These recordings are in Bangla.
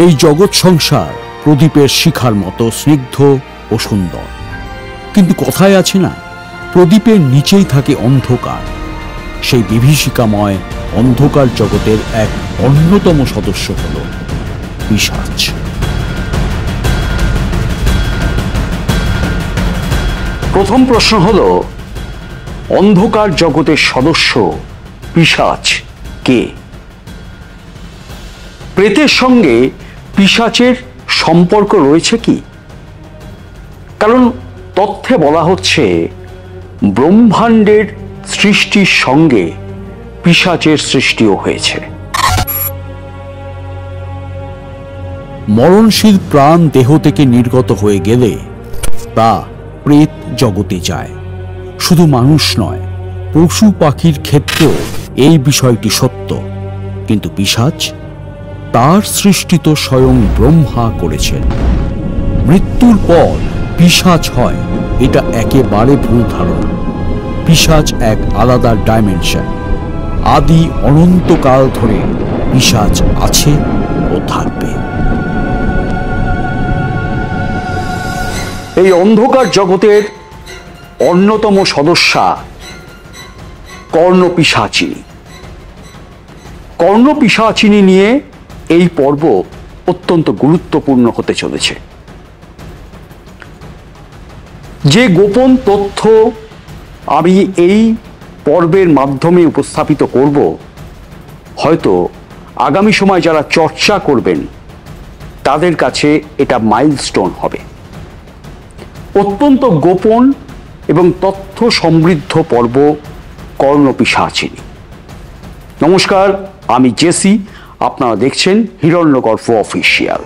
এই জগৎ সংসার প্রদীপের শিখার মতো স্নিগ্ধ ও সুন্দর, কিন্তু কথায় আছে না, প্রদীপের নিচেই থাকে অন্ধকার। সেই বিভীষিকাময় অন্ধকার জগতের এক অন্যতম সদস্য হল পিশাচ। প্রথম প্রশ্ন হল, অন্ধকার জগতের সদস্য পিশাচ কে? প্রেতের সঙ্গে পিশাচের সম্পর্ক রয়েছে কি? কারণ তথ্যে বলা হচ্ছে ব্রহ্মাণ্ডের সৃষ্টির সঙ্গে পিশাচের সৃষ্টিও হয়েছে। মরণশীল প্রাণ দেহ থেকে নির্গত হয়ে গেলে তা প্রেত জগতে যায়। শুধু মানুষ নয়, পশু পাখির ক্ষেত্রেও এই বিষয়টি সত্য। কিন্তু পিশাচ, তার সৃষ্টি তো স্বয়ং ব্রহ্মা করেছেন। মৃত্যুর পর পিশাচ হয়, এটা একেবারে ভুল ধারণা। পিশাচ এক আলাদা ডাইমেনশন। আদি অনন্তকাল ধরে পিশাচ আছে ও থাকবে। এই অন্ধকার জগতের অন্যতম সদস্যা কর্ণপিশাচিনী। কর্ণপিশাচিনী নিয়ে এই পর্ব অত্যন্ত গুরুত্বপূর্ণ হতে চলেছে। যে গোপন তথ্য আমি এই পর্বের মাধ্যমে উপস্থাপিত করব, হয়তো আগামী সময় যারা চর্চা করবেন তাদের কাছে এটা মাইলস্টোন হবে। অত্যন্ত গোপন এবং তথ্য সমৃদ্ধ পর্ব কর্ণপিশাচিনী। নমস্কার, আমি জেসি। আপনারা দেখছেন হিরণ্যগর্ভ অফিসিয়াল।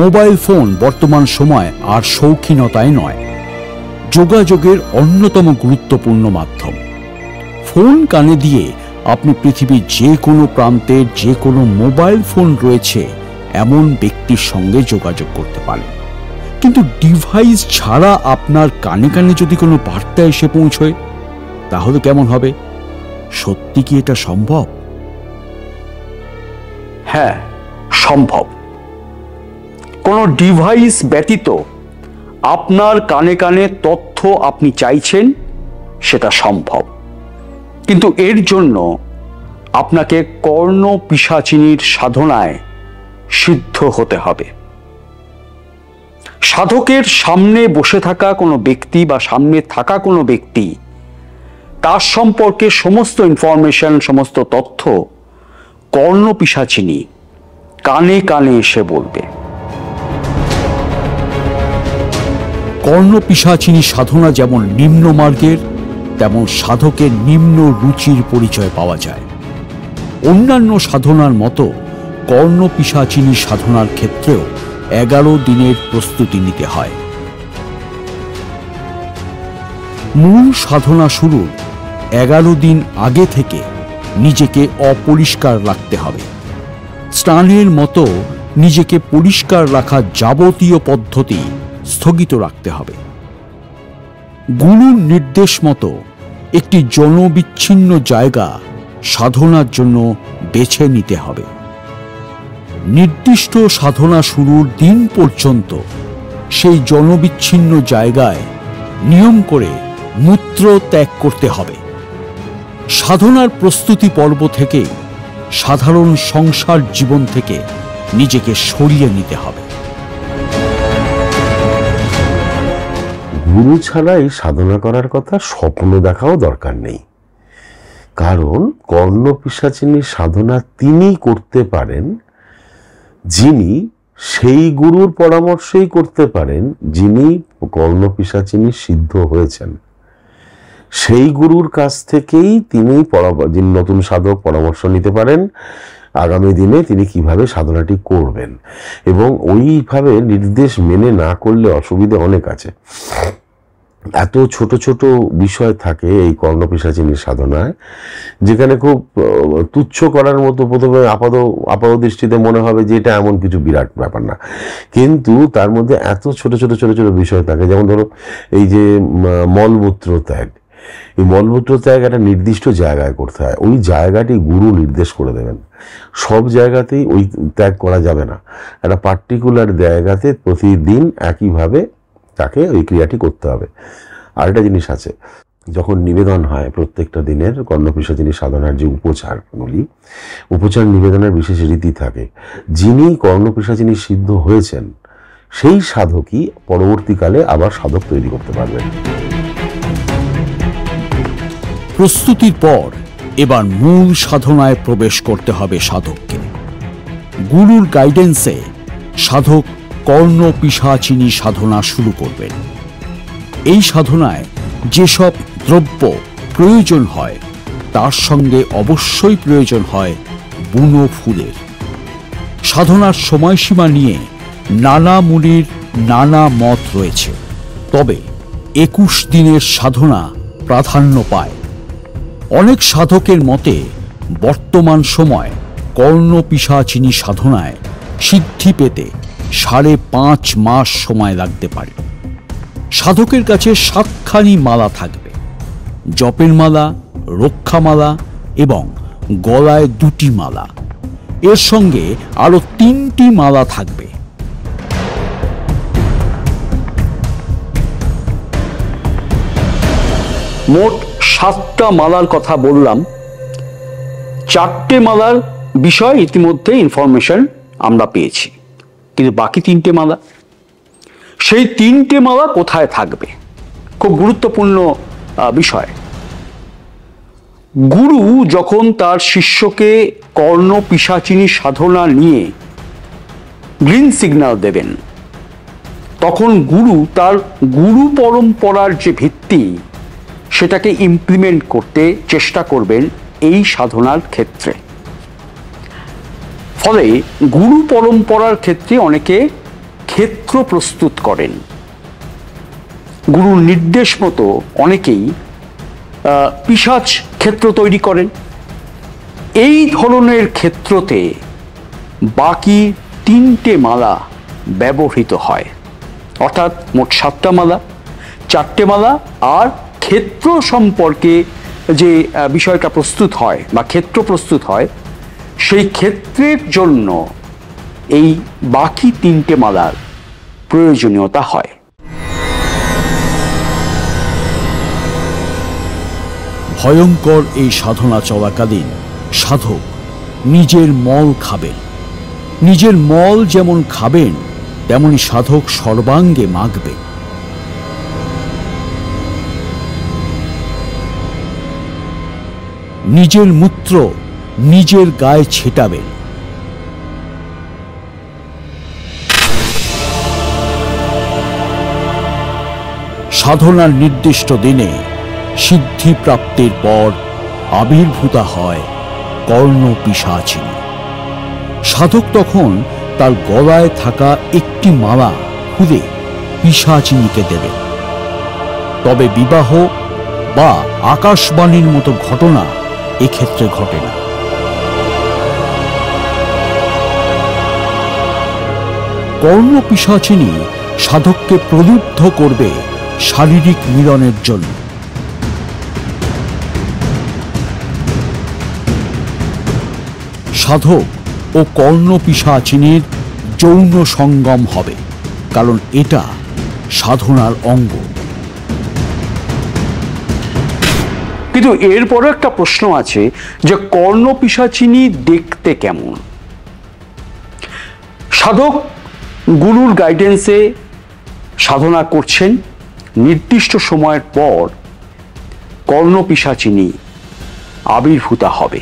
মোবাইল ফোন বর্তমান সময় আর শৌখিনতায় নয়, যোগাযোগের অন্যতম গুরুত্বপূর্ণ মাধ্যম। ফোন কানে দিয়ে আপনি পৃথিবীর যে কোনো প্রান্তের যে কোনো মোবাইল ফোন রয়েছে এমন ব্যক্তির সঙ্গে যোগাযোগ করতে পারেন। কিন্তু ডিভাইস ছাড়া আপনার কানে কানে যদি কোনো বার্তা এসে পৌঁছয়, তাহলে কেমন হবে? সত্যি কি এটা সম্ভব? হ্যাঁ, সম্ভব। কোনো ডিভাইস ব্যতীত আপনার কানে কানে তথ্য আপনি চাইছেন, সেটা সম্ভব। কিন্তু এর জন্য আপনাকে কর্ণপিশাচিনীর সাধনায় সিদ্ধ হতে হবে। সাধকের সামনে বসে থাকা কোনো ব্যক্তি বা সামনে থাকা কোনো ব্যক্তি তার সম্পর্কে সমস্ত ইনফরমেশন, সমস্ত তথ্য কর্ণপিশাচিনী কানে কানে এসে বলবে। কর্ণপিশাচিনী সাধনা যেমন নিম্ন মার্গের, তেমন সাধকের নিম্ন রুচির পরিচয় পাওয়া যায়। অন্যান্য সাধনার মতো কর্ণপিশাচিনী সাধনার ক্ষেত্রেও 11 দিনের প্রস্তুতি নিতে হয়। মূল সাধনা শুরুর 11 দিন আগে থেকে নিজেকে অপরিষ্কার রাখতে হবে। স্নানের মতো নিজেকে পরিষ্কার রাখার যাবতীয় পদ্ধতি স্থগিত রাখতে হবে। গুরুর নির্দেশ মতো একটি জনবিচ্ছিন্ন জায়গা সাধনার জন্য বেছে নিতে হবে। নির্দিষ্ট সাধনা শুরুর দিন পর্যন্ত সেই জনবিচ্ছিন্ন জায়গায় নিয়ম করে মূত্র ত্যাগ করতে হবে। সাধনার প্রস্তুতি পর্ব থেকে সাধারণ সংসার জীবন থেকে নিজেকে সরিয়ে নিতে হবে। গুরু ছাড়া এই সাধনা করার কথা স্বপ্ন দেখাও দরকার নেই। কারণ কর্ণপিশাচিনীর সাধনা তিনি করতে পারেন যিনি সেই গুরুর পরামর্শেই করতে পারেন যিনি কর্ণপিশাচিনী সিদ্ধ হয়েছেন। সেই গুরুর কাছ থেকেই তিনি নতুন সাধক পরামর্শ নিতে পারেন আগামী দিনে তিনি কিভাবে সাধনাটি করবেন। এবং ওইভাবে নির্দেশ মেনে না করলে অসুবিধা অনেক আছে। এত ছোট ছোট বিষয় থাকে এই কর্ণপিশাচিনীর সাধনায়, যেখানে খুব তুচ্ছ করার মতো প্রথমে আপাত দৃষ্টিতে মনে হবে যে এটা এমন কিছু বিরাট ব্যাপার না, কিন্তু তার মধ্যে এত ছোট ছোট ছোট ছোট বিষয় থাকে। যেমন ধরো এই যে মলমূত্র ত্যাগ, এই মলমূত্র ত্যাগ একটা নির্দিষ্ট জায়গায় করতে হয়, ওই জায়গাটি গুরু নির্দেশ করে দেবেন। সব জায়গাতেই ওই ত্যাগ করা যাবে না, একটা পার্টিকুলার জায়গাতে প্রতিদিন একইভাবে তাকে ওই ক্রিয়াটি করতে হবে। আরেকটা জিনিস আছে, যখন নিবেদন হয় প্রত্যেকটা দিনের কর্ণপিশাচিনী সাধনার যে উপচারগুলি, উপচার নিবেদনের বিশেষ রীতি থাকে। যিনি কর্ণপিশাচিনী সিদ্ধ হয়েছেন সেই সাধকই পরবর্তীকালে আবার সাধক তৈরি করতে পারবেন। প্রস্তুতির পর এবার মূল সাধনায় প্রবেশ করতে হবে সাধককে। গুরুর গাইডেন্সে সাধক কর্ণপিশাচিনী সাধনা শুরু করবেন। এই সাধনায় যেসব দ্রব্য প্রয়োজন হয় তার সঙ্গে অবশ্যই প্রয়োজন হয় বুনো ফুলের। সাধনার সময়সীমা নিয়ে নানা মুনির নানা মত রয়েছে, তবে 21 দিনের সাধনা প্রাধান্য পায়। অনেক সাধকের মতে বর্তমান সময় কর্ণপিশাচিনী সাধনায় সিদ্ধি পেতে 5.5 মাস সময় লাগতে পারে। সাধকের কাছে 7খানি মালা থাকবে, জপের মালা, রক্ষামালা এবং গলায় 2টি মালা। এর সঙ্গে আরো 3টি মালা থাকবে। মোট 7টা মালার কথা বললাম। 4টে মালার বিষয় ইতিমধ্যে ইনফরমেশন আমরা পেয়েছি, কিন্তু বাকি 3টে মালা, সেই 3টে মালা কোথায় থাকবে? খুব গুরুত্বপূর্ণ বিষয়। গুরু যখন তার শিষ্যকে কর্ণপিশাচিনী সাধনা নিয়ে গ্রিন সিগন্যাল দেবেন, তখন গুরু তার গুরু পরম্পরার যে ভিত্তি সেটাকে ইমপ্লিমেন্ট করতে চেষ্টা করবেন এই সাধনার ক্ষেত্রে। ফলে গুরু পরম্পরার ক্ষেত্রে অনেকে ক্ষেত্র প্রস্তুত করেন। গুরুর নির্দেশ মতো অনেকেই পিশাচ ক্ষেত্র তৈরি করেন। এই ধরনের ক্ষেত্রতে বাকি 3টে মালা ব্যবহৃত হয়, অর্থাৎ মোট 7টা মালা, 4টে মালা আর ক্ষেত্র সম্পর্কে যে বিষয়টা প্রস্তুত হয় বা ক্ষেত্র প্রস্তুত হয়, সেই ক্ষেত্রের জন্য এই বাকি 3টে মালার প্রয়োজনীয়তা হয়। ভয়ঙ্কর এই সাধনা চলাকালীন সাধক নিজের মল খাবেন। নিজের মল যেমন খাবেন তেমনি সাধক সর্বাঙ্গে মাখবে। নিজের মূত্র নিজের গায়ে ছেটাবেন। সাধনার নির্দিষ্ট দিনে সিদ্ধি প্রাপ্তির পর আবির্ভূতা হয় কর্ণপিশাচিনী। সাধক তখন তার গলায় থাকা একটি মালা খুলে পিশাচিনীকে দেবে। তবে বিবাহ বা আকাশবাণীর মতো ঘটনা এক্ষেত্রে ঘটে না। কর্ণপিশাচিনী সাধককে প্রলুব্ধ করবে শারীরিক মিলনের জন্য। সাধক ও কর্ণপিশাচিনীর যৌন সঙ্গম হবে, কারণ এটা সাধনার অঙ্গ। কিন্তু এরপরও একটা প্রশ্ন আছে যে কর্ণপিশাচিনী দেখতে কেমন? সাধক গুরুর গাইডেন্সে সাধনা করছেন, নির্দিষ্ট সময়ের পর কর্ণপিশাচিনী আবির্ভূতা হবে।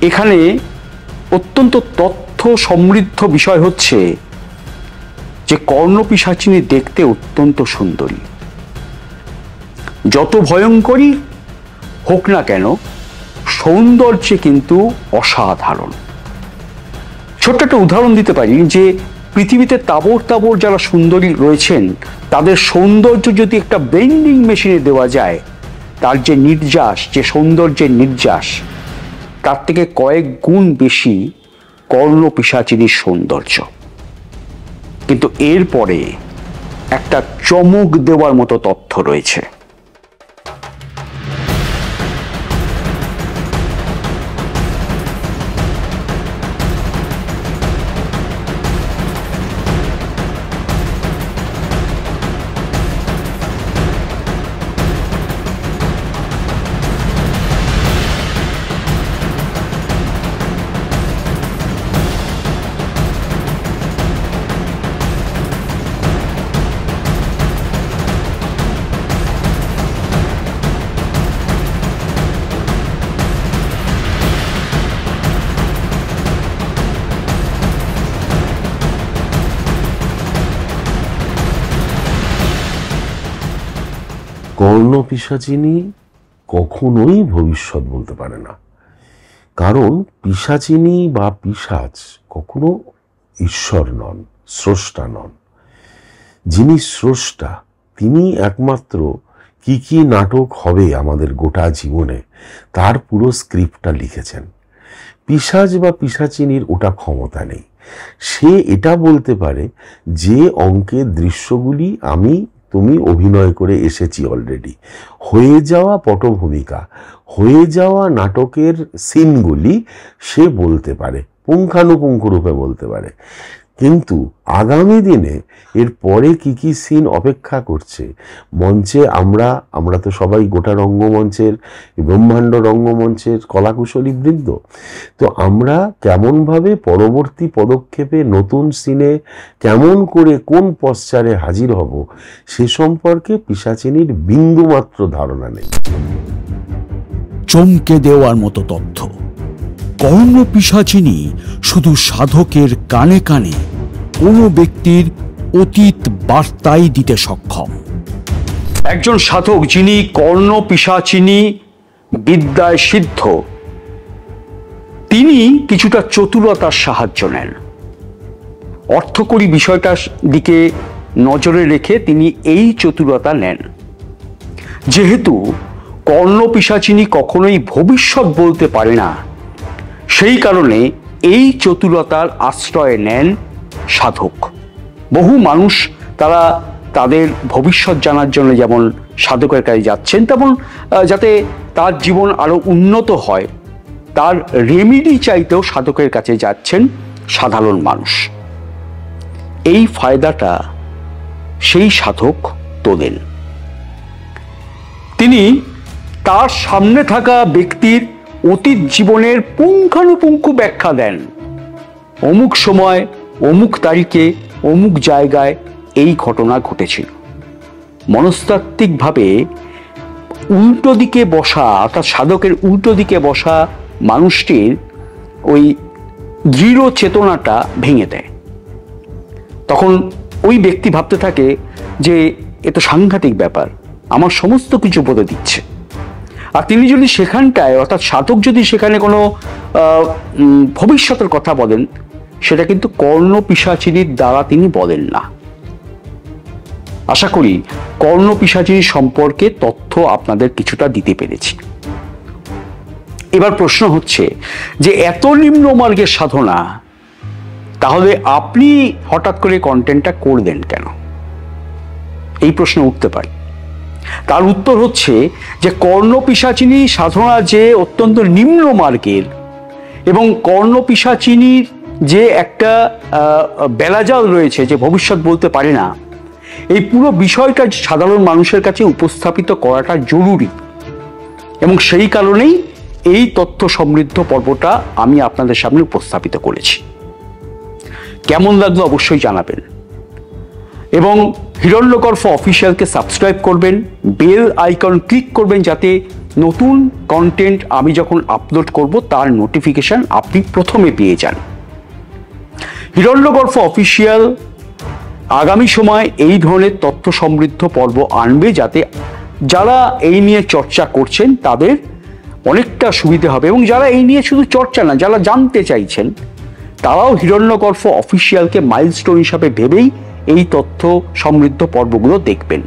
এখানে অত্যন্ত তথ্য সমৃদ্ধ বিষয় হচ্ছে যে কর্ণপিশাচিনী দেখতে অত্যন্ত সুন্দরী। যত ভয়ঙ্করী হোক না কেন, সৌন্দর্যে কিন্তু অসাধারণ। ছোট্ট একটা উদাহরণ দিতে পারি যে পৃথিবীতে তাবড় তাবড় যারা সুন্দরী রয়েছেন তাদের সৌন্দর্য যদি একটা ব্লেন্ডিং মেশিনে দেওয়া যায়, তার যে নির্যাস, যে সৌন্দর্যের নির্যাস, তার থেকে কয়েক গুণ বেশি কর্ণপিশাচিনীর সৌন্দর্য। কিন্তু এরপরে একটা চমক দেওয়ার মতো তথ্য রয়েছে। কর্ণপিশাচিনী কখনোই ভবিষ্যৎ বলতে পারে না, কারণ পিশাচিনী বা পিশাচ কখনো ঈশ্বর নন, স্রষ্টা নন। যিনি স্রষ্টা তিনি একমাত্র কি কি নাটক হবে আমাদের গোটা জীবনে তার পুরো স্ক্রিপ্টটা লিখেছেন। পিশাচ বা পিশাচিনীর ওটা ক্ষমতা নেই। সে এটা বলতে পারে যে অঙ্কের দৃশ্যগুলি তুমি অভিনয় করে এসেছি অলরেডি, হয়ে যাওয়া পটভূমিকা, হয়ে যাওয়া নাটকের সিনগুলি সে বলতে পারে, পুঙ্খানুপুঙ্খ রূপে বলতে পারে। কিন্তু আগামী দিনে এর পরে কি কি সিন অপেক্ষা করছে মঞ্চে, আমরা তো সবাই গোটা রঙ্গমঞ্চের, ব্রহ্মাণ্ড রঙ্গমঞ্চের কলাকুশলী বৃন্দ, তো আমরা কেমনভাবে পরবর্তী পদক্ষেপে নতুন সিনে কেমন করে কোন পশ্চারে হাজির হব সে সম্পর্কে পিশাচিনীর বিন্দুমাত্র ধারণা নেই। চমকে দেওয়ার মতো তথ্য। কর্ণপিশাচিনী শুধু সাধকের কানে কানে কোনো ব্যক্তির অতীত বার্তাই দিতে সক্ষম। একজন সাধক যিনি কর্ণপিশাচিনী বিদ্যায় সিদ্ধ, তিনি কিছুটা চতুরতার সাহায্য নেন। অর্থকরী বিষয়টার দিকে নজরে রেখে তিনি এই চতুরতা নেন। যেহেতু কর্ণপিশাচিনী কখনোই ভবিষ্যৎ বলতে পারে না, সেই কারণে এই চতুরতার আশ্রয় নেন সাধক। বহু মানুষ তারা তাদের ভবিষ্যৎ জানার জন্য যেমন সাধকের কাছে যাচ্ছেন, তেমন যাতে তার জীবন আরো উন্নত হয় তার রেমেডি চাইতেও সাধকের কাছে যাচ্ছেন সাধারণ মানুষ। এই ফায়দাটা সেই সাধক তোলেন। তিনি তার সামনে থাকা ব্যক্তির অতীত জীবনের পুঙ্খানুপুঙ্খ ব্যাখ্যা দেন। অমুক সময়, অমুক তারিখে, অমুক জায়গায় এই ঘটনা ঘটেছিল। মনস্তাত্ত্বিকভাবে উল্টো দিকে বসা, অর্থাৎ সাধকের উল্টো দিকে বসা মানুষটির ওই দৃঢ় চেতনাটা ভেঙে দেয়। তখন ওই ব্যক্তি ভাবতে থাকে যে এ তো সাংঘাতিক ব্যাপার, আমার সমস্ত কিছু বলে দিচ্ছে। আর তিনি যদি সেখানটায়, অর্থাৎ সাধক যদি সেখানে কোনো ভবিষ্যতের কথা বলেন, সেটা কিন্তু কর্ণপিশাচিনীর দ্বারা তিনি বলেন না। আশা করি কর্ণপিশাচিনী সম্পর্কে তথ্য আপনাদের কিছুটা দিতে পেরেছি। এবার প্রশ্ন হচ্ছে যে এত নিম্নমার্গের সাধনা, তাহলে আপনি হঠাৎ করে কন্টেন্টটা করলেন কেন? এই প্রশ্ন উঠতে পারে। তার উত্তর হচ্ছে যে কর্ণপিশাচিনী সাধনা যে অত্যন্ত নিম্নমার্গের, এবং কর্ণপিশাচিনীর যে একটা বেলাজাল রয়েছে যে ভবিষ্যৎ বলতে পারে না, এই পুরো বিষয়টা সাধারণ মানুষের কাছে উপস্থাপিত করাটা জরুরি। এবং সেই কারণেই এই তথ্য সমৃদ্ধ পর্বটা আমি আপনাদের সামনে উপস্থাপিত করেছি। কেমন লাগলো অবশ্যই জানাবেন, এবং হিরণ্যগর্ভ অফিসিয়ালকে সাবস্ক্রাইব করবেন, বেল আইকন ক্লিক করবেন, যাতে নতুন কন্টেন্ট আমি যখন আপলোড করব তার নোটিফিকেশন আপনি প্রথমে পেয়ে যান। হিরণ্যগর্ভ অফিসিয়াল আগামী সময় এই ধরনের তথ্য সমৃদ্ধ পর্ব আনবে, যাতে যারা এই নিয়ে চর্চা করছেন তাদের অনেকটা সুবিধা হবে, এবং যারা এই নিয়ে শুধু চর্চা না, যারা জানতে চাইছেন তারাও হিরণ্যগর্ভ অফিসিয়ালকে মাইলস্টোন হিসাবে ভেবেই এই তথ্য সমৃদ্ধ পর্বগুলো দেখবেন।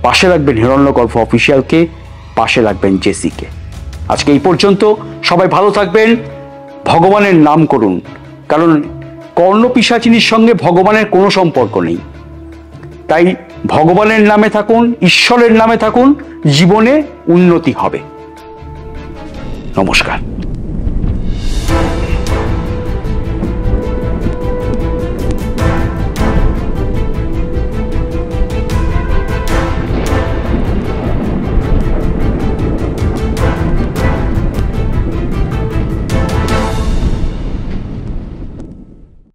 পাশে রাখবেন হিরণ্যগর্ভ অফিসিয়ালকে, পাশে রাখবেন জেসিকে। আজকে এই পর্যন্ত, সবাই ভালো থাকবেন, ভগবানের নাম করুন, কারণ কর্ণপিশাচিনীর সঙ্গে ভগবানের কোনো সম্পর্ক নেই। তাই ভগবানের নামে থাকুন, ঈশ্বরের নামে থাকুন, জীবনে উন্নতি হবে। নমস্কার।